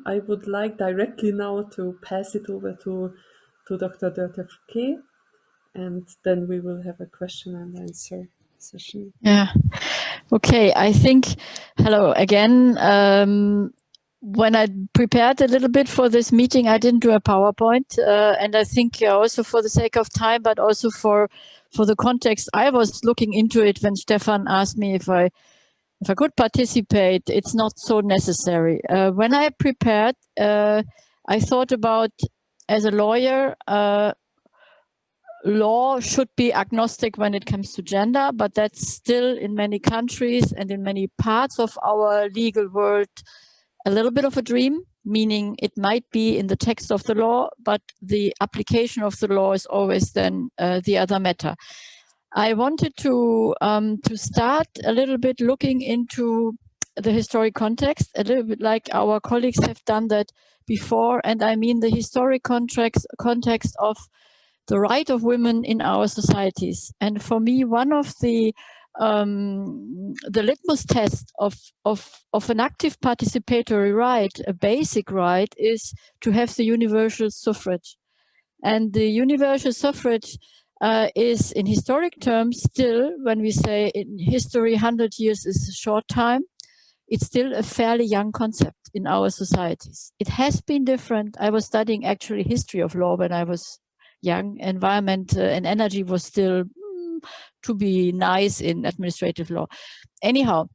I would like directly now to pass it over to Dr. Doerte Fouquet, and then we will have a question and answer session. Yeah. Okay. I think, hello again. When I prepared a little bit for this meeting, I didn't do a PowerPoint, and I think also for the sake of time, but also for the context, I was looking into it when Stefan asked me if I could participate. It's not so necessary. When I prepared, I thought about, as a lawyer, law should be agnostic when it comes to gender, but that's still in many countries and in many parts of our legal world a little bit of a dream, meaning it might be in the text of the law, but the application of the law is always then the other matter. I wanted to start a little bit looking into the historic context, a little bit like our colleagues have done that before, and I mean the historic context of the right of women in our societies. And for me, one of the litmus test of an active participatory right, a basic right, is to have the universal suffrage. And the universal suffrage is, in historic terms, still, when we say in history 100 years is a short time, it's still a fairly young concept in our societies. It has been different. I was studying actually history of law when I was young. Environment and energy was still to be nice in administrative law. Anyhow,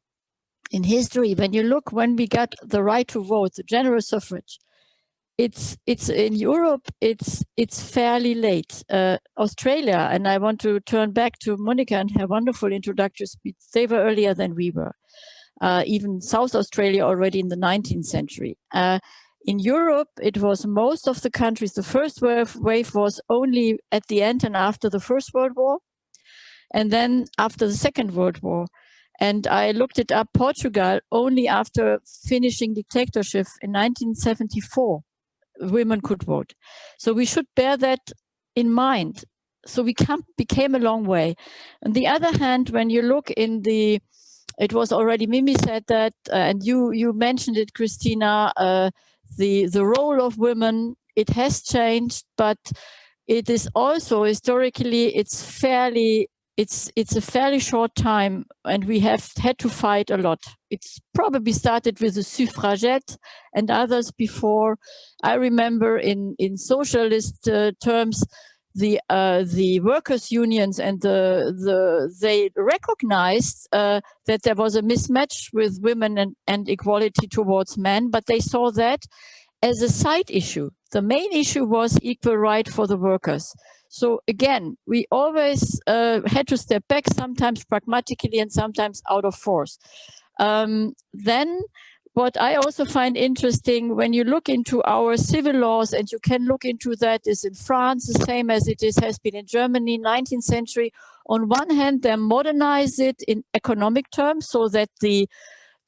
in history, when you look, when we got the right to vote, the general suffrage, it's in Europe, it's fairly late. Australia, and I want to turn back to Monica and her wonderful introductory speech, they were earlier than we were. Even South Australia already in the 19th century. In Europe, it was most of the countries, the first wave was only at the end and after the First World War, and then after the Second World War. And I looked it up, Portugal, only after finishing dictatorship in 1974, women could vote. So we should bear that in mind. So we came a long way. On the other hand, when you look in the, it was already Mimi said that, and you mentioned it, Christina, the role of women, it has changed, but it is also historically, it's a fairly short time, and we have had to fight a lot. It's probably started with the suffragette and others before. I remember in socialist terms, the workers' unions and they recognized that there was a mismatch with women and equality towards men, but they saw that as a side issue. The main issue was equal right for the workers. So again, we always had to step back, sometimes pragmatically and sometimes out of force. Then what I also find interesting, when you look into our civil laws, and you can look into that, is in France, the same as it has been in Germany, 19th century. On one hand, they modernize it in economic terms, so that the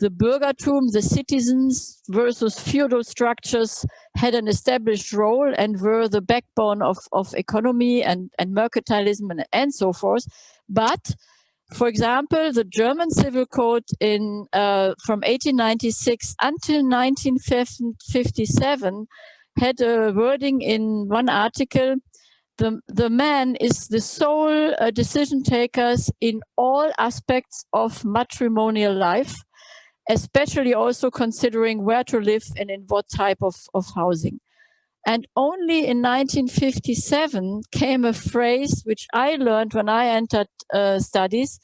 Bürgertum, the citizens versus feudal structures had an established role and were the backbone of economy and mercantilism and so forth. But for example, the German Civil Code from 1896 until 1957 had a wording in one article: the man is the sole decision takers in all aspects of matrimonial life, especially also considering where to live and in what type of housing. And only in 1957 came a phrase which I learned when I entered studies,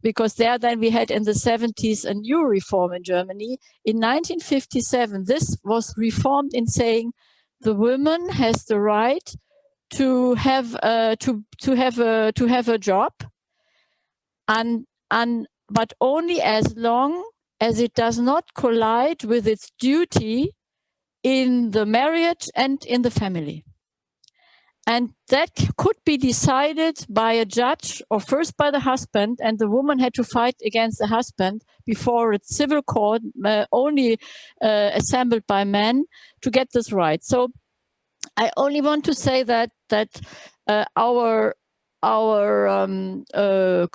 because there then we had in the 70s a new reform in Germany. In 1957, this was reformed in saying the woman has the right to have a job, but only as long as it does not collide with its duty in the marriage and in the family. And that could be decided by a judge or first by the husband, and the woman had to fight against the husband before a civil court only assembled by men to get this right. So I only want to say that our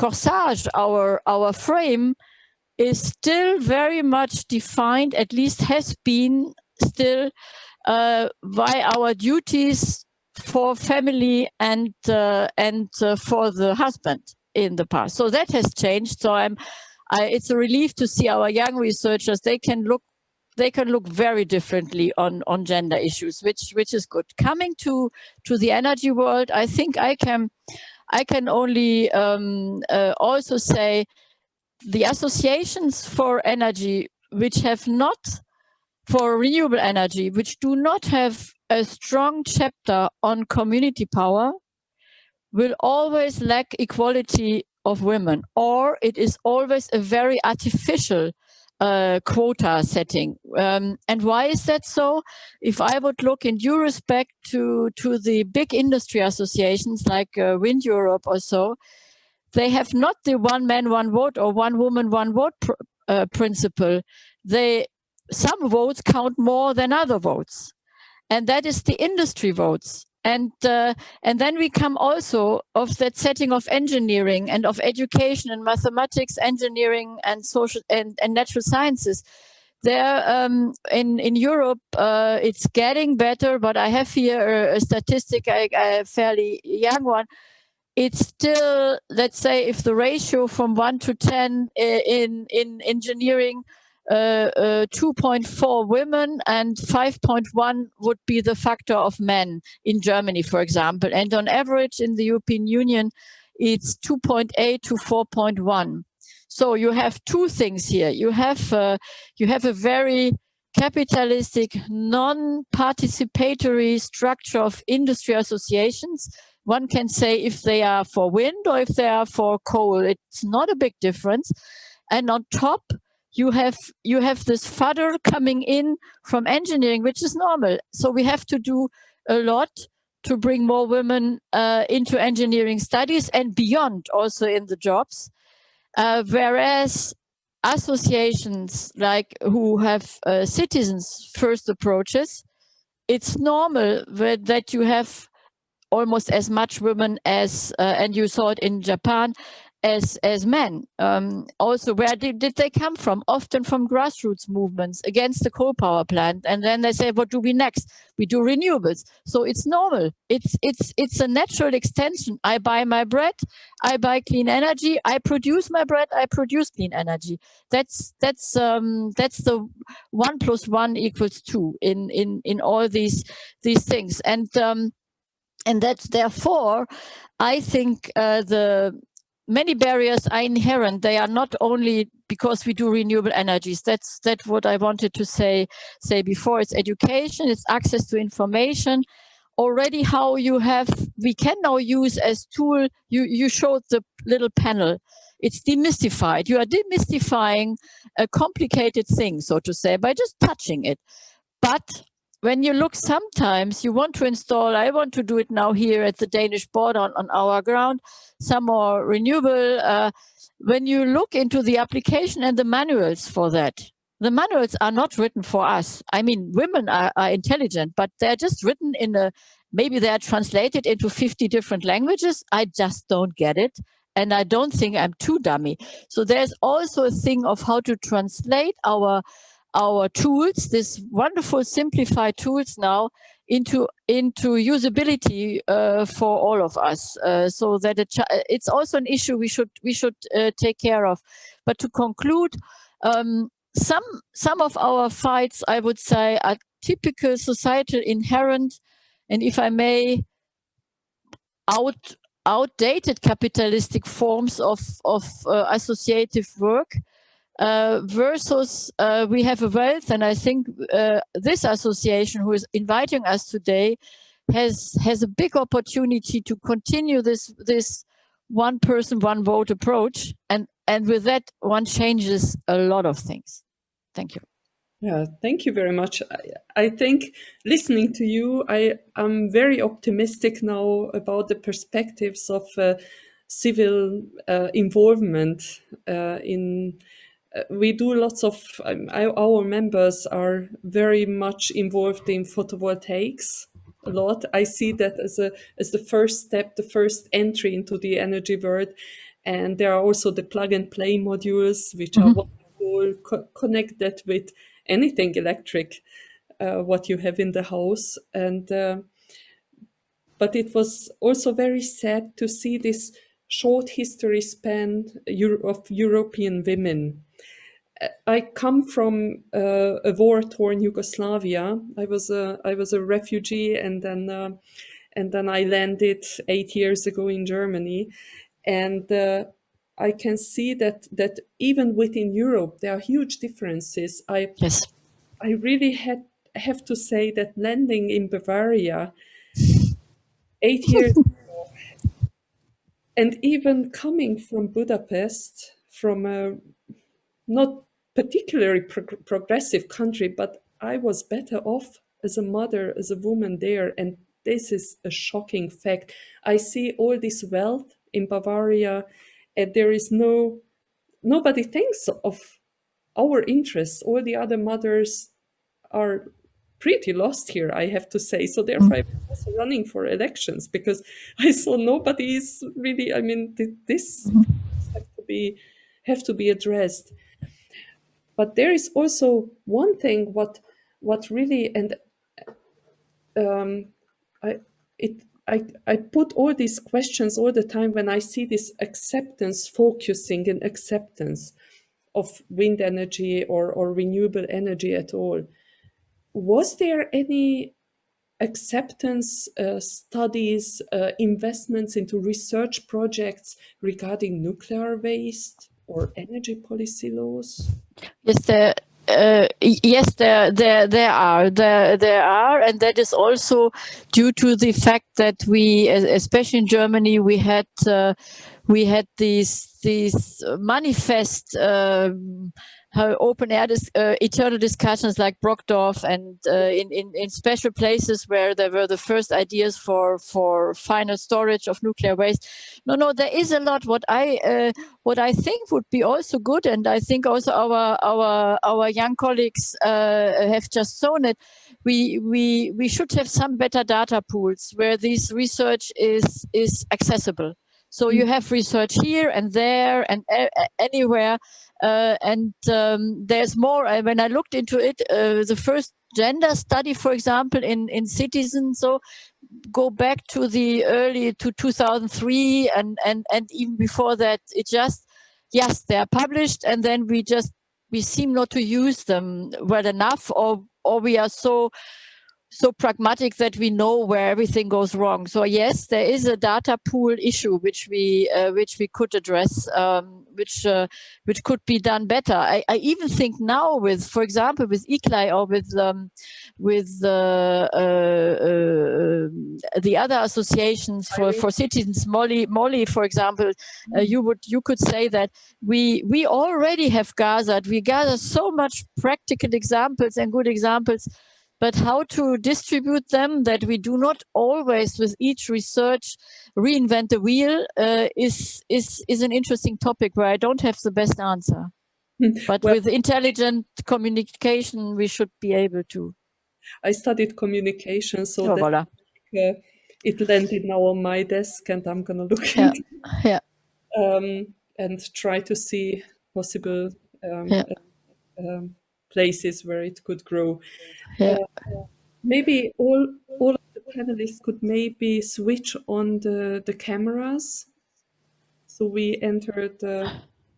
corsage, our frame is still very much defined, at least has been still why our duties for family and for the husband in the past. So that has changed. So it's a relief to see our young researchers. They can look very differently on gender issues, which is good. Coming to the energy world, I think I can only also say the associations for energy which have not, for renewable energy, which do not have a strong chapter on community power, will always lack equality of women, or it is always a very artificial quota setting. And why is that so? If I would look in due respect to the big industry associations like Wind Europe or so, they have not the one man, one vote or one woman, one vote principle. Some votes count more than other votes, and that is the industry votes. And then we come also of that setting of engineering and of education and mathematics, engineering and social and natural sciences. There in Europe, it's getting better, but I have here a statistic, a fairly young one. It's still, let's say, if the ratio from 1 to 10 in engineering, 2.4 women and 5.1 would be the factor of men in Germany, for example. And on average in the European Union, it's 2.8 to 4.1. So you have two things here. You have a very capitalistic, non-participatory structure of industry associations. One can say if they are for wind or if they are for coal, it's not a big difference. And on top, you have this fodder coming in from engineering, which is normal. So we have to do a lot to bring more women into engineering studies and beyond, also in the jobs. Whereas associations like who have citizens first approaches, it's normal that you have almost as much women as, and you saw it in Japan, as men. Also, where did they come from? Often from grassroots movements against the coal power plant. And then they say, what do we next? We do renewables. So it's normal. It's a natural extension. I buy my bread, I buy clean energy, I produce my bread, I produce clean energy. That's the 1 + 1 = 2 in all these things. And that's therefore, I think the many barriers are inherent. They are not only because we do renewable energies. That's what I wanted to say before. It's education, it's access to information. Already how we can now use as tool, you showed the little panel. It's demystified. You are demystifying a complicated thing, so to say, by just touching it. But when you look, sometimes you want to install, I want to do it now here at the Danish border on our ground, some more renewable. When you look into the application and the manuals for that, the manuals are not written for us. I mean, women are intelligent, but they're just written maybe they are translated into 50 different languages. I just don't get it. And I don't think I'm too dummy. So there's also a thing of how to translate our tools, this wonderful simplified tools now, into usability for all of us, so that it's also an issue we should take care of. But to conclude, some of our fights, I would say, are typical societal inherent, and if I may, outdated capitalistic forms of associative work. Versus we have a wealth, and I think this association who is inviting us today has a big opportunity to continue this one person, one vote approach, and with that one changes a lot of things. Thank you. Yeah, thank you very much. I think listening to you, I am very optimistic now about the perspectives of civil involvement in. We do lots of, our members are very much involved in photovoltaics a lot. I see that as the first step, the first entry into the energy world. And there are also the plug and play modules, which are wonderful, connected with anything electric. what you have in the house. And but it was also very sad to see this short history span of European women. I come from a war-torn Yugoslavia. I was a refugee, and then I landed 8 years ago in Germany, and I can see that even within Europe there are huge differences. Yes. I really have to say that landing in Bavaria 8 years and even coming from Budapest, from a not particularly progressive country, but I was better off as a mother, as a woman there. And this is a shocking fact. I see all this wealth in Bavaria, and there is nobody thinks of our interests. All the other mothers are pretty lost here, I have to say. So therefore, I was also running for elections because I saw nobody is really. I mean, this have to be addressed. But there is also one thing what really, and I it I put all these questions all the time when I see this acceptance, focusing in acceptance of wind energy or renewable energy at all. Was there any acceptance studies, investments into research projects regarding nuclear waste or energy policy laws? Yes, there are, and that is also due to the fact that we, especially in Germany, we had these manifest open air eternal discussions like Brockdorf, and in special places where there were the first ideas for final storage of nuclear waste. No, there is a lot. What I think would be also good, and I think also our young colleagues have just shown it. We should have some better data pools where this research is accessible. So you have research here and there and anywhere, and there's more. When I looked into it, the first gender study, for example, in Citizen, so go back to the early to 2003 and even before that, it just, yes, they are published, and then we seem not to use them well enough, or we are so pragmatic that we know where everything goes wrong. So yes, there is a data pool issue which we could address, which could be done better. I even think now with, for example, with ICLAI or with the other associations for citizens, Molly, for example, you could say that we already have gathered. We gather so much practical examples and good examples. But how to distribute them, that we do not always with each research reinvent the wheel, is an interesting topic where I don't have the best answer. But with intelligent communication, we should be able to. I studied communication, so voilà. It landed now on my desk, and I'm gonna look into it. And try to see possible places where it could grow. Maybe all of the panelists could maybe switch on the cameras, so we enter the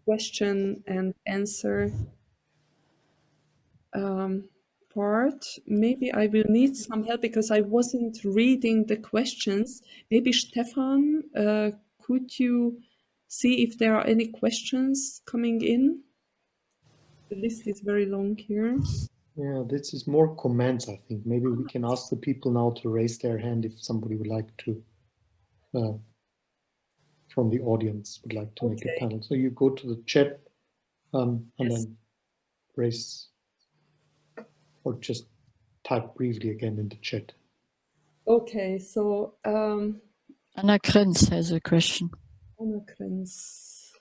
question and answer part. Maybe I will need some help because I wasn't reading the questions. Maybe Stefan, could you see if there are any questions coming in? The list is very long here. Yeah, this is more comments, I think. Maybe we can ask the people now to raise their hand if somebody would like to, from the audience, would like to make a panel. So you go to the chat and then raise, or just type briefly again in the chat. Okay, so Anna Krenz has a question. Anna Krenz.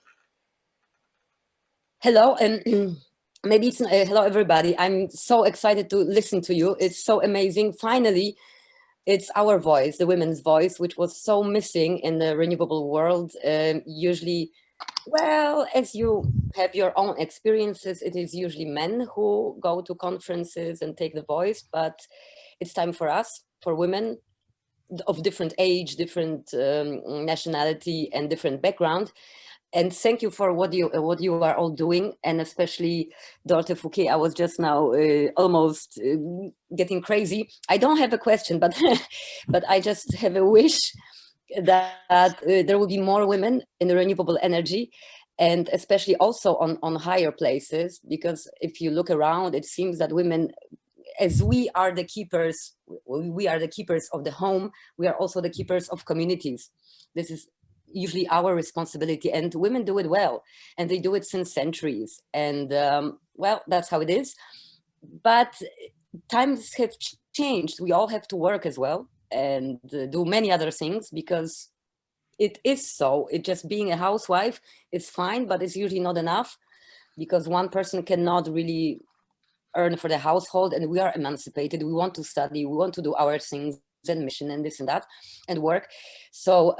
Hello, and maybe it's hello everybody. I'm so excited to listen to you. It's so amazing. Finally, it's our voice, the women's voice, which was so missing in the renewable world. Usually, well, as you have your own experiences. It is usually men who go to conferences and take the voice, but it's time for us, for women of different age, different nationality, and different background. And thank you for what you are all doing, and especially Doerte Fouquet. I was just now almost getting crazy. I don't have a question, but but I just have a wish that there will be more women in the renewable energy, and especially also on higher places, because if you look around, it seems that women, as we are the keepers of the home, we are also the keepers of communities. This is usually our responsibility, and women do it well, and they do it since centuries. And well, that's how it is. But times have changed. We all have to work as well and do many other things, because it is so. It just being a housewife is fine, but it's usually not enough, because one person cannot really earn for the household, and we are emancipated. We want to study, we want to do our things and mission and this and that and work. So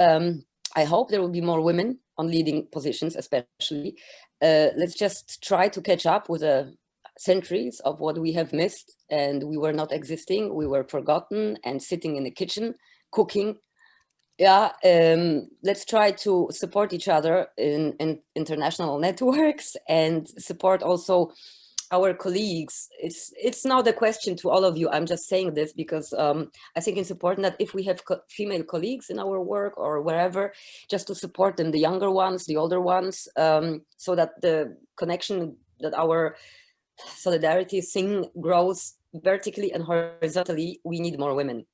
I hope there will be more women on leading positions, especially. Let's just try to catch up with the centuries of what we have missed, and we were not existing, we were forgotten and sitting in the kitchen cooking. Yeah, let's try to support each other in international networks, and support also our colleagues. It's not a question to all of you. I'm just saying this because I think it's important that if we have female colleagues in our work or wherever, just to support them, the younger ones, the older ones, so that the connection, that our solidarity thing grows vertically and horizontally. We need more women.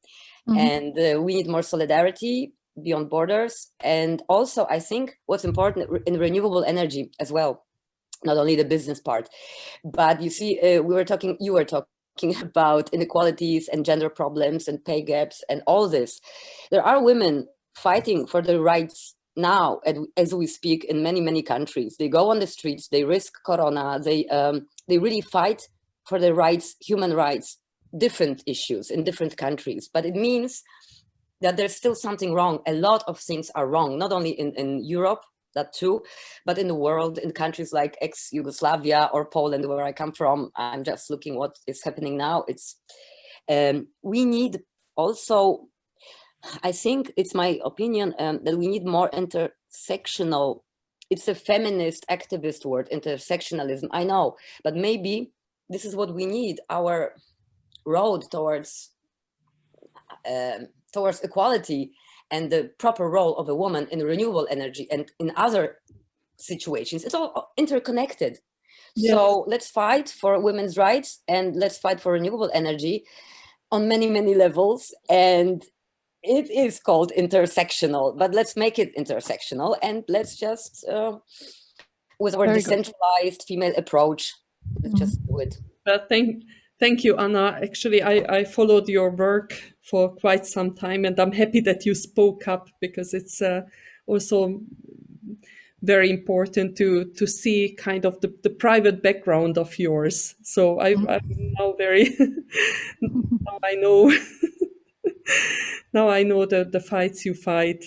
And we need more solidarity beyond borders. And also, I think what's important in renewable energy as well, not only the business part, but you see, you were talking about inequalities and gender problems and pay gaps and all this. There are women fighting for their rights now, as we speak, in many, many countries. They go on the streets, they risk corona, they really fight for their rights, human rights, different issues in different countries. But it means that there's still something wrong. A lot of things are wrong, not only in Europe, that too, but in the world, in countries like ex-Yugoslavia or Poland, where I come from. I'm just looking what is happening now. It's we need also, I think it's my opinion, that we need more intersectional. It's a feminist activist word, intersectionalism, I know, but maybe this is what we need, our road towards equality and the proper role of a woman in renewable energy and in other situations. It's all interconnected. Yes. So let's fight for women's rights, and let's fight for renewable energy on many, many levels. And it is called intersectional, but let's make it intersectional, and let's just, with our decentralized female approach, let's just do it. Thank you, Anna. Actually, I followed your work for quite some time, and I'm happy that you spoke up, because it's also very important to see kind of the private background of yours. So I'm now very, now I know, now I know the fights you fight.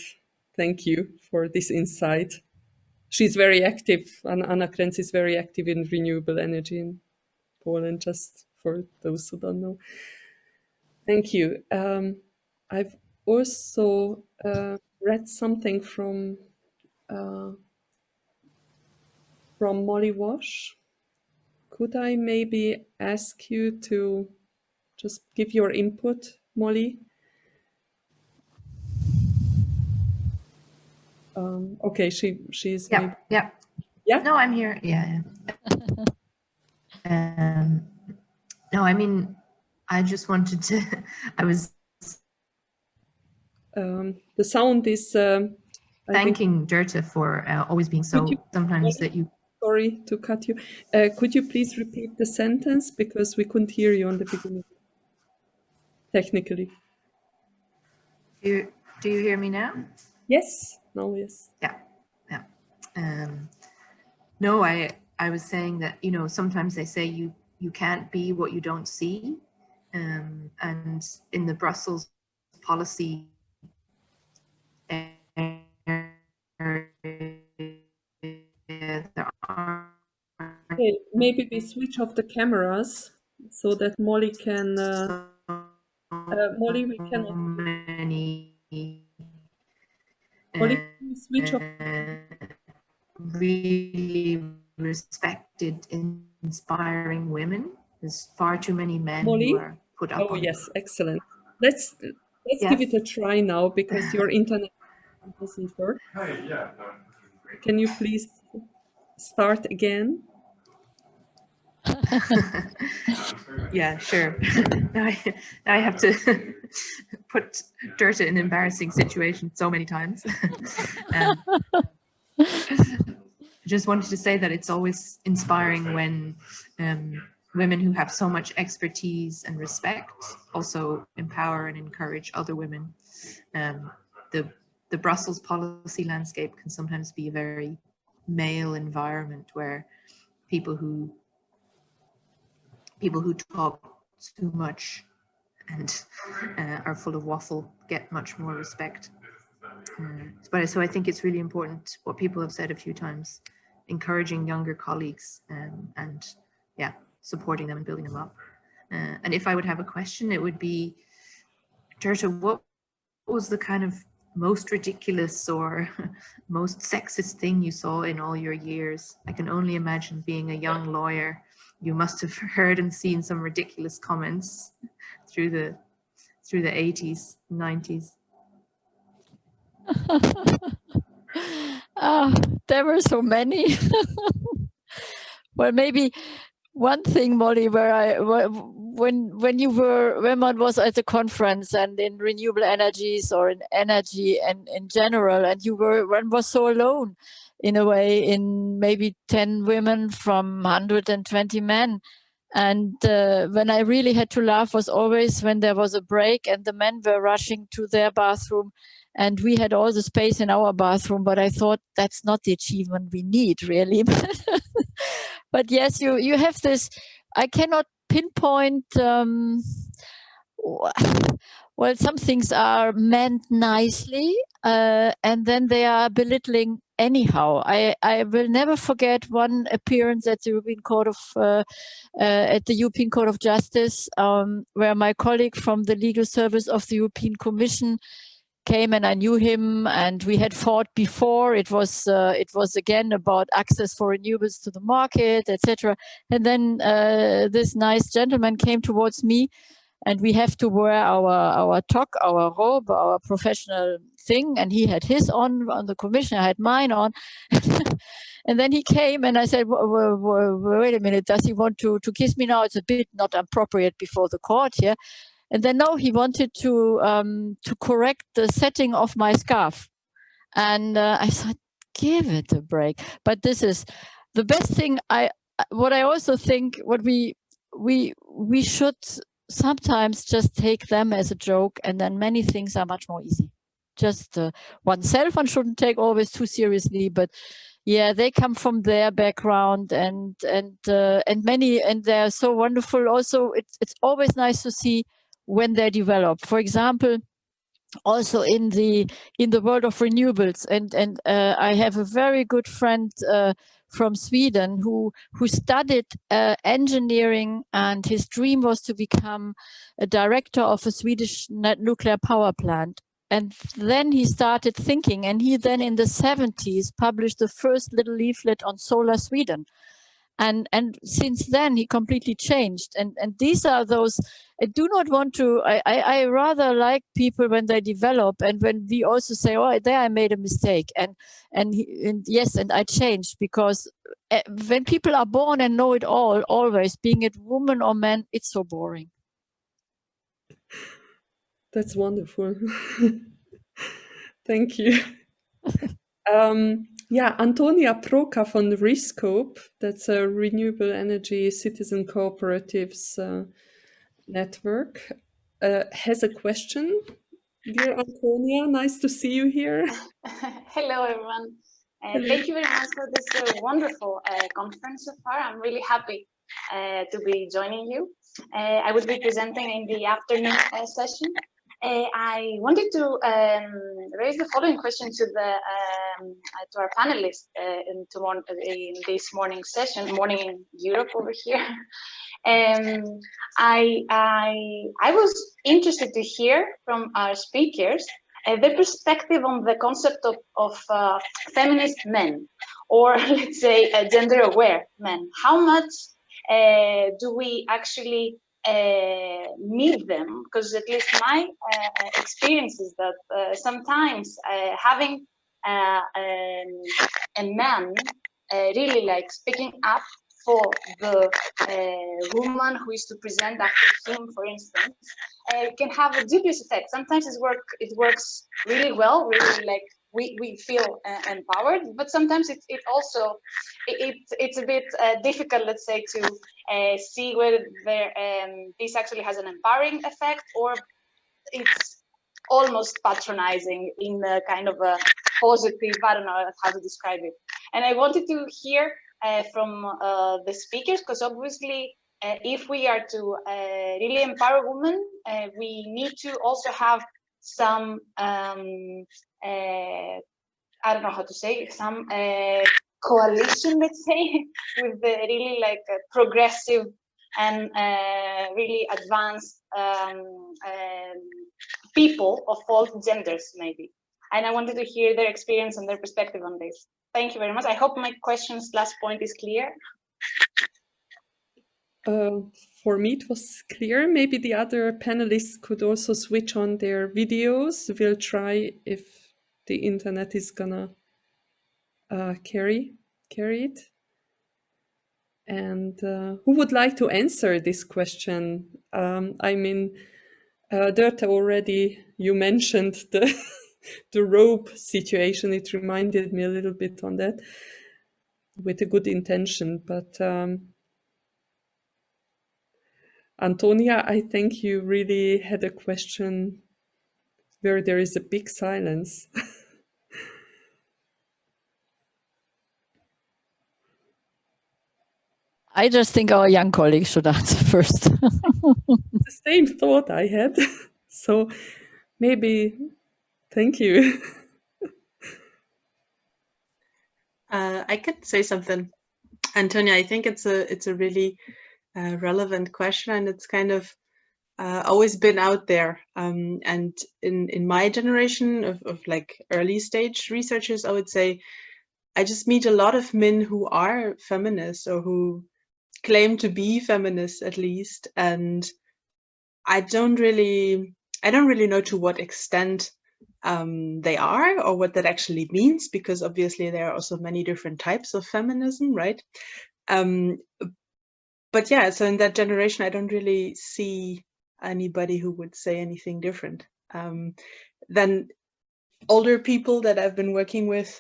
Thank you for this insight. She's very active, Anna Krenz is very active in renewable energy in Poland, just for those who don't know. Thank you. I've also read something from Molly Wash. Could I maybe ask you to just give your input, Molly? Okay, she's yeah, maybe... yeah. No, I'm here. Yeah. No, I mean, I just wanted to. I was. The sound is. Thanking Doerte for always being so. Sometimes that you. Sorry to cut you. Could you please repeat the sentence, because we couldn't hear you on the beginning? Technically. Do you hear me now? Yes. No. Yes. Yeah. No, I was saying that, you know, sometimes they say you can't be what you don't see, and in the Brussels policy area, there Okay, maybe we switch off the cameras so that Molly can. Molly, we cannot. Many Molly, can you switch off? really respected, inspiring women. There's far too many men Molly? who are put up Oh, on. yes, excellent. Let's Yes. give it a try now because your internet doesn't work. Can you please start again? Yeah, sure. now I have to put Doerte in embarrassing situations so many times. Just wanted to say that it's always inspiring when women who have so much expertise and respect also empower and encourage other women. The Brussels policy landscape can sometimes be a very male environment where people who talk too much and are full of waffle get much more respect. But so I think it's really important what people have said a few times, encouraging younger colleagues and yeah, supporting them and building them up. And if I would have a question, it would be, Doerte, what was the kind of most ridiculous or most sexist thing you saw in all your years? I can only imagine being a young lawyer. You must have heard and seen some ridiculous comments through the 80s, 90s. There were so many. Well, maybe one thing, Molly, where when one was at the conference and in renewable energies or in energy and in general, and one was so alone in a way, in maybe 10 women from 120 men. And when I really had to laugh was always when there was a break and the men were rushing to their bathroom and we had all the space in our bathroom, but I thought that's not the achievement we need, really. But yes, you have this, I cannot pinpoint, well, some things are meant nicely, and then they are belittling anyhow. I will never forget one appearance at the European Court of Justice, where my colleague from the legal service of the European Commission came, and I knew him, and we had fought before. It was again about access for renewables to the market, etc. And then this nice gentleman came towards me, and we have to wear our toque, our robe, our professional thing, and he had his on the commission, I had mine on. And then he came, and I said, wait a minute, does he want to kiss me now? It's a bit not appropriate before the court here. And then no, he wanted to correct the setting of my scarf. And I thought, give it a break. But this is the best thing. What I also think, what we should sometimes just take them as a joke, and then many things are much more easy. Just oneself, one shouldn't take always too seriously, but yeah, they come from their background and many, and they're so wonderful. Also, it's always nice to see when they develop. For example, also in the world of renewables, and I have a very good friend from Sweden who studied engineering, and his dream was to become a director of a Swedish nuclear power plant. And then he started thinking, and he then in the 70s published the first little leaflet on solar Sweden. And since then he completely changed. And these are those, I do not want to, I rather like people when they develop, and when we also say, oh, there I made a mistake, and yes, and I changed, because when people are born and know it all, always, being it woman or man, it's so boring. That's wonderful. Thank you. Yeah, Antonia Proca von Riscope, that's a renewable energy citizen cooperatives network, has a question. Dear Antonia, nice to see you here. Hello, everyone. Thank you very much for this wonderful conference so far. I'm really happy to be joining you. I will be presenting in the afternoon session. I wanted to raise the following question to our panelists in this morning session, morning in Europe over here. I was interested to hear from our speakers their perspective on the concept of feminist men, or let's say gender-aware men. How much do we actually meet them? Because at least my experience is that sometimes having a man really like speaking up for the woman who is to present after him, for instance, can have a dubious effect. Sometimes it works really well, really like we feel empowered, but sometimes it's a bit difficult, let's say, to see whether this actually has an empowering effect or it's almost patronizing in a kind of a positive, I don't know how to describe it. And I wanted to hear from the speakers, because obviously if we are to really empower women, we need to also have some, I don't know how to say, some coalition, let's say, with the really like progressive and really advanced people of all genders, maybe. And I wanted to hear their experience and their perspective on this. Thank you very much. I hope my question's last point is clear. For me, it was clear. Maybe the other panelists could also switch on their videos. We'll try if the internet is gonna carry it. And who would like to answer this question? I mean, Doerte, already you mentioned the the robe situation. It reminded me a little bit on that, with a good intention. But Antonia, I think you really had a question where there is a big silence. I just think our young colleagues should answer first. The same thought I had. So maybe, thank you. I could say something, Antonia. I think it's a really relevant question, and it's kind of always been out there. And in my generation of like early stage researchers, I would say I just meet a lot of men who are feminists or who claim to be feminists at least, and I don't really know to what extent they are or what that actually means, because obviously there are also many different types of feminism, right? But yeah, so in that generation, I don't really see anybody who would say anything different. Then older people that I've been working with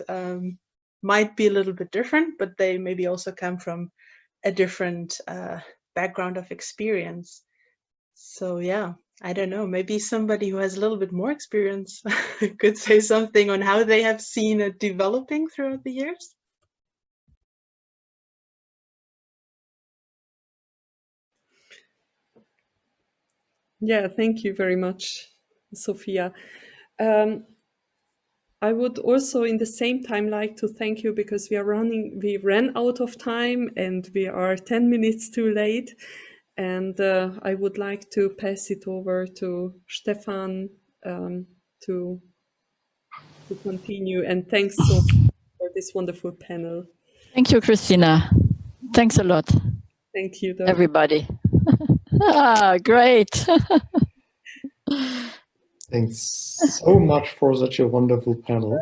might be a little bit different, but they maybe also come from a different background of experience. So yeah, I don't know, maybe somebody who has a little bit more experience could say something on how they have seen it developing throughout the years. Yeah, thank you very much, Sophia. I would also in the same time like to thank you, because we ran out of time and we are 10 minutes too late. And I would like to pass it over to Stefan to continue. And thanks so much for this wonderful panel. Thank you, Christina. Thanks a lot. Thank you, everybody. Great. Thanks so much for such a wonderful panel.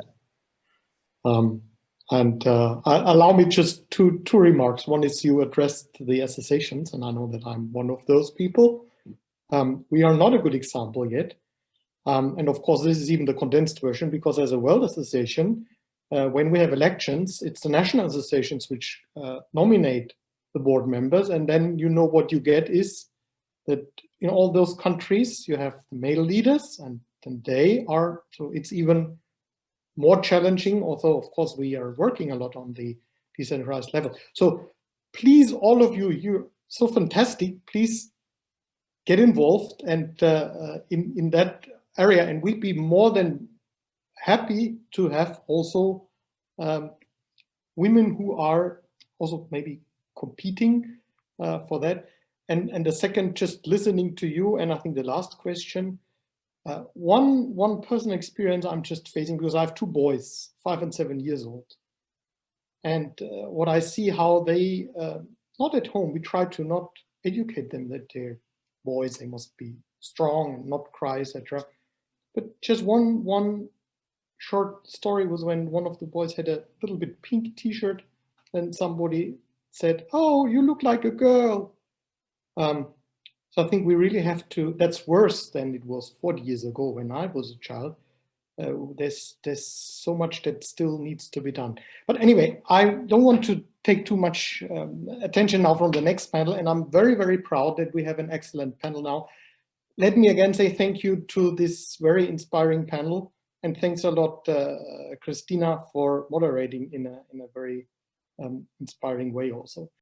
Allow me just two remarks. One is you addressed the associations, and I know that I'm one of those people. We are not a good example yet. And of course, this is even the condensed version, because as a world association, when we have elections, it's the national associations which nominate the board members. And then what you get is that in all those countries, you have the male leaders, and then they are, so it's even more challenging. Although, of course, we are working a lot on the decentralized level. So please, all of you, you're so fantastic. Please get involved. And in that, area, and we'd be more than happy to have also women who are also maybe competing for that. And the second, just listening to you, and I think the last question, one personal experience I'm just facing, because I have two boys, 5 and 7 years old. And what I see how they, not at home, we try to not educate them that they're boys, they must be strong and not cry, etc. But just one short story was when one of the boys had a little bit pink t-shirt and somebody said, "Oh, you look like a girl." So I think we really have to, that's worse than it was 40 years ago when I was a child. There's so much that still needs to be done. But anyway, I don't want to take too much attention now from the next panel, and I'm very, very proud that we have an excellent panel now. Let me again say thank you to this very inspiring panel, and thanks a lot, Christina, for moderating in a very inspiring way also.